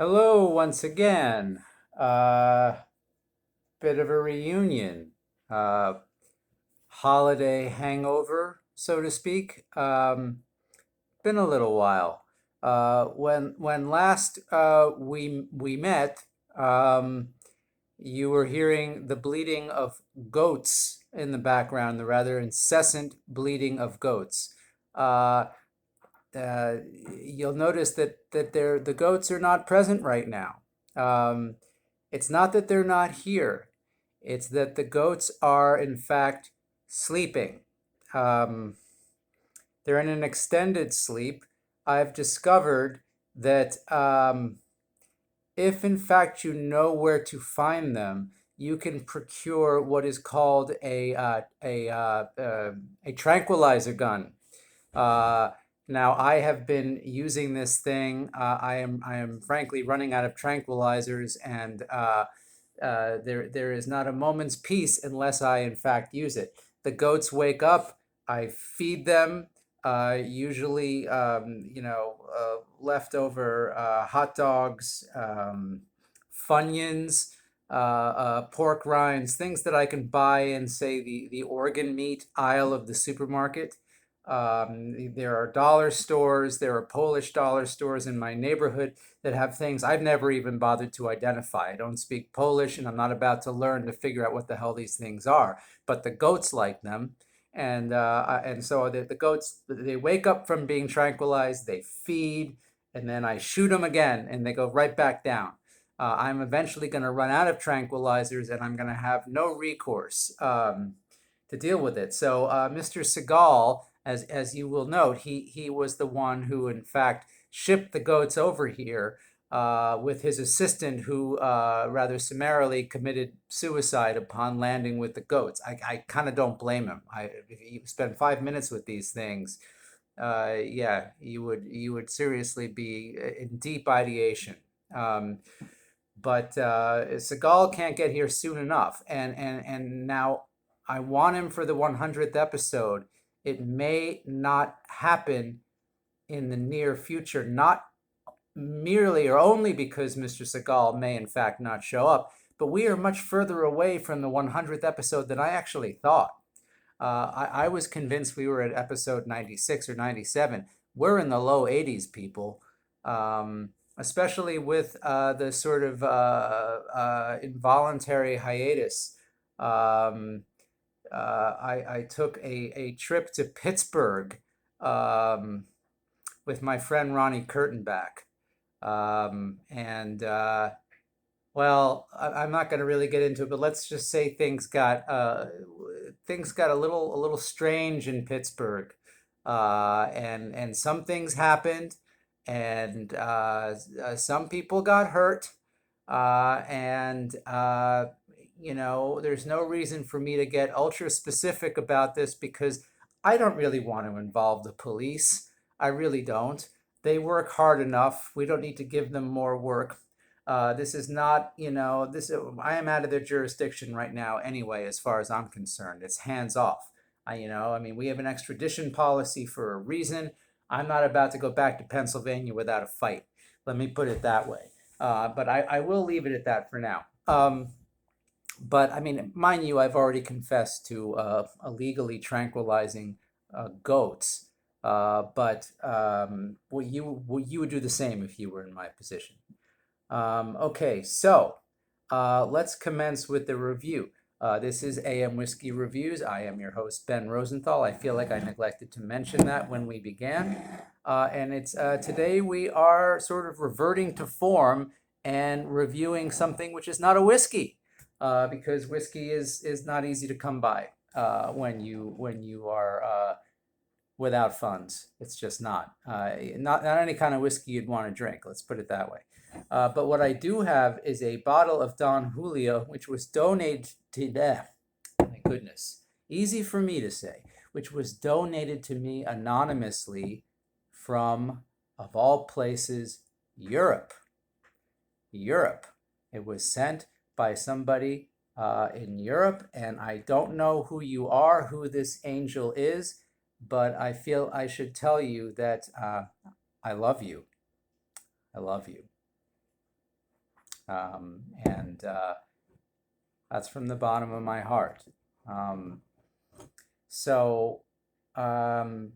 Hello once again. Uh, Bit of a reunion. Uh, Holiday hangover, so to speak. Been a little while. When last we met, um, you were hearing the bleating of goats in the background, the rather incessant bleating of goats. Uh, uh, you'll notice that the goats are not present right now. Um, it's not that they're not here. It's that the goats are in fact sleeping. Um, they're in an extended sleep. I've discovered that if in fact you know where to find them, you can procure what is called a tranquilizer gun. Uh, Now I have been using this thing. I am frankly running out of tranquilizers, and there is not a moment's peace unless I in fact use it. The goats wake up. I feed them. Usually, leftover hot dogs, Funyuns, pork rinds, things that I can buy in, say, the organ meat aisle of the supermarket. There are dollar stores, there are Polish dollar stores in my neighborhood that have things I've never even bothered to identify. I don't speak Polish and I'm not about to learn to figure out what the hell these things are. But the goats like them. And so the goats, they wake up from being tranquilized, they feed, and then I shoot them again and they go right back down. I'm eventually going to run out of tranquilizers and I'm going to have no recourse to deal with it. So Mr. Seagal, as you will note, he was the one who, in fact, shipped the goats over here with his assistant, who rather summarily committed suicide upon landing with the goats. I kind of don't blame him. If you spend 5 minutes with these things, yeah, you would seriously be in deep ideation. Um, but Seagal can't get here soon enough, and now I want him for the 100th episode. It may not happen in the near future, not merely or only because Mr. Seagal may in fact not show up, but we are much further away from the 100th episode than I actually thought. I was convinced we were at episode 96 or 97. We're in the low 80s, people. Especially with the sort of involuntary hiatus. Um, I took a trip to Pittsburgh um, with my friend Ronnie Kurtenbach. And well, I'm not going to really get into it, but let's just say things got a little strange in Pittsburgh, and some things happened, and some people got hurt, and there's no reason for me to get ultra specific about this because I don't really want to involve the police. I really don't. They work hard enough. We don't need to give them more work. This is not, this. I am out of their jurisdiction right now anyway, as far as I'm concerned. It's hands off. I mean, we have an extradition policy for a reason. I'm not about to go back to Pennsylvania without a fight. Let me put it that way. But I will leave it at that for now. But I mean, mind you, I've already confessed to illegally tranquilizing goats. But you would do the same if you were in my position. Okay, so let's commence with the review. This is AM Whiskey Reviews. I am your host, Ben Rosenthal. I feel like I neglected to mention that when we began. And it's today we are sort of reverting to form and reviewing something which is not a whiskey, because whiskey is not easy to come by when you are without funds. It's just not any kind of whiskey you'd want to drink. Let's put it that way. But what I do have is a bottle of Don Julio, which was donated to my goodness, easy for me to say, which was donated to me anonymously from, of all places, Europe. Europe. It was sent by somebody in Europe, and I don't know who you are, who this angel is, but I feel I should tell you that I love you. I love you. And that's from the bottom of my heart. Um, so um,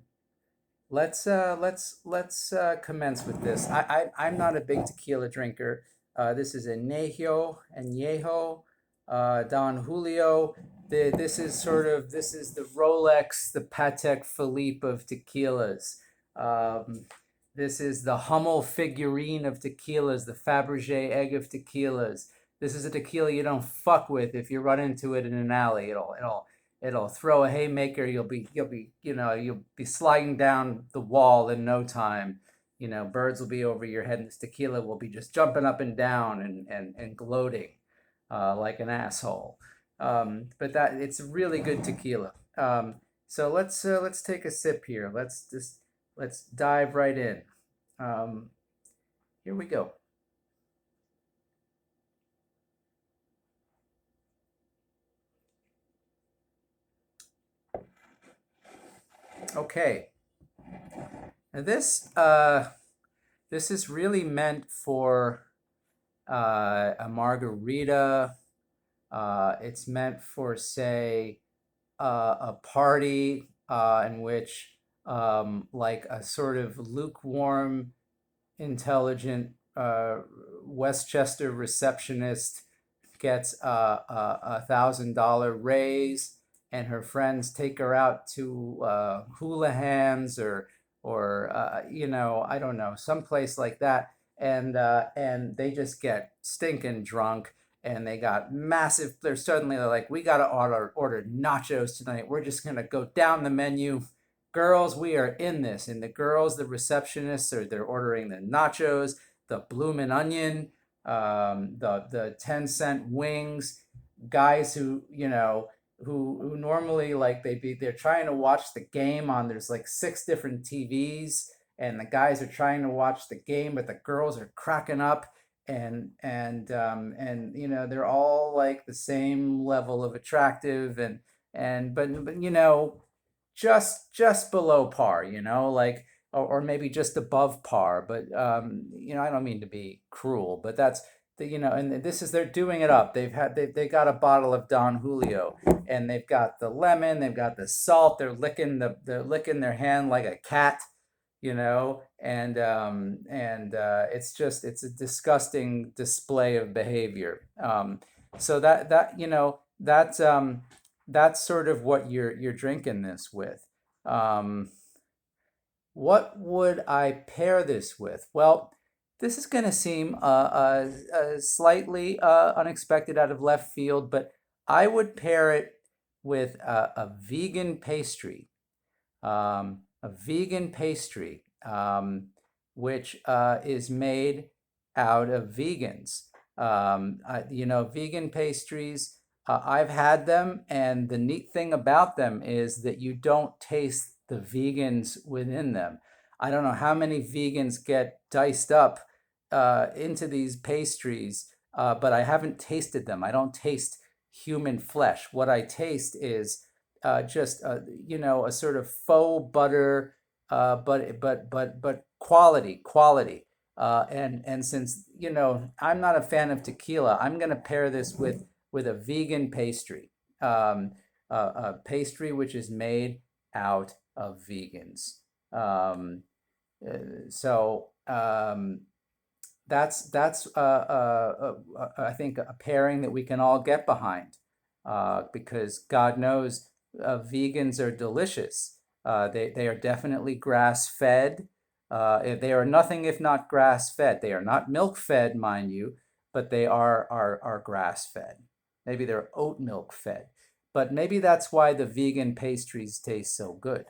let's commence with this. I'm not a big tequila drinker. This is Anejo, Don Julio. This is the Rolex, the Patek Philippe of tequilas. Um, this is the Hummel figurine of tequilas, the Fabergé egg of tequilas. This is a tequila you don't fuck with if you run into it in an alley. It'll throw a haymaker. You'll be sliding down the wall in no time. Birds will be over your head, and this tequila will be just jumping up and down and gloating like an asshole. But that it's really good tequila. So let's take a sip here. Let's dive right in. Um, Here we go. Okay. Now this is really meant for a margarita. It's meant for, say, a party in which, like a sort of lukewarm, intelligent Westchester receptionist gets $1,000 raise, and her friends take her out to hula hands or I don't know, someplace like that, and they just get stinking drunk. And they got massive. They're like, we gotta order nachos tonight. We're just gonna go down the menu. Girls, we are in this. And the girls, the receptionists, they're ordering the nachos, the bloomin' onion, the 10-cent wings. Guys who normally, like, they're trying to watch the game on, there's like 6 different TVs, and the guys are trying to watch the game, but the girls are cracking up, and they're all like the same level of attractive, but just below par, like, or maybe just above par. But I don't mean to be cruel, but that's and this is they're doing it up. They got a bottle of Don Julio, and they've got the lemon, they've got the salt. They're licking their hand like a cat, and it's a disgusting display of behavior. So that's sort of what you're drinking this with. Um, what would I pair this with? Well, this is going to seem slightly unexpected, out of left field, but I would pair it with a vegan pastry. A vegan pastry, which is made out of vegans. Vegan pastries, I've had them, and the neat thing about them is that you don't taste the vegans within them. I don't know how many vegans get diced up into these pastries, but I haven't tasted them. I don't taste human flesh. What I taste is just a sort of faux butter, but quality. And since I'm not a fan of tequila, I'm going to pair this with a vegan pastry, a pastry which is made out of vegans. Um, so that's I think a pairing that we can all get behind, because God knows vegans are delicious. They are definitely grass fed. They are nothing if not grass fed. They are not milk fed, mind you, but they are grass fed. Maybe they're oat milk fed, but maybe that's why the vegan pastries taste so good.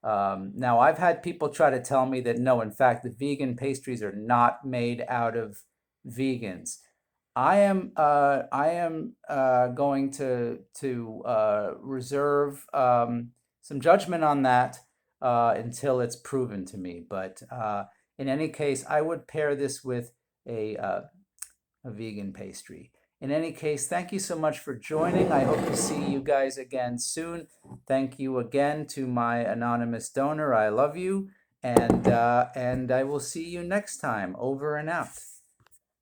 Now, I've had people try to tell me that no, in fact, the vegan pastries are not made out of vegans. I am going to reserve some judgment on that until it's proven to me. But in any case, I would pair this with a vegan pastry. In any case, thank you so much for joining. I hope to see you guys again soon. Thank you again to my anonymous donor. I love you, and I will see you next time. Over and out.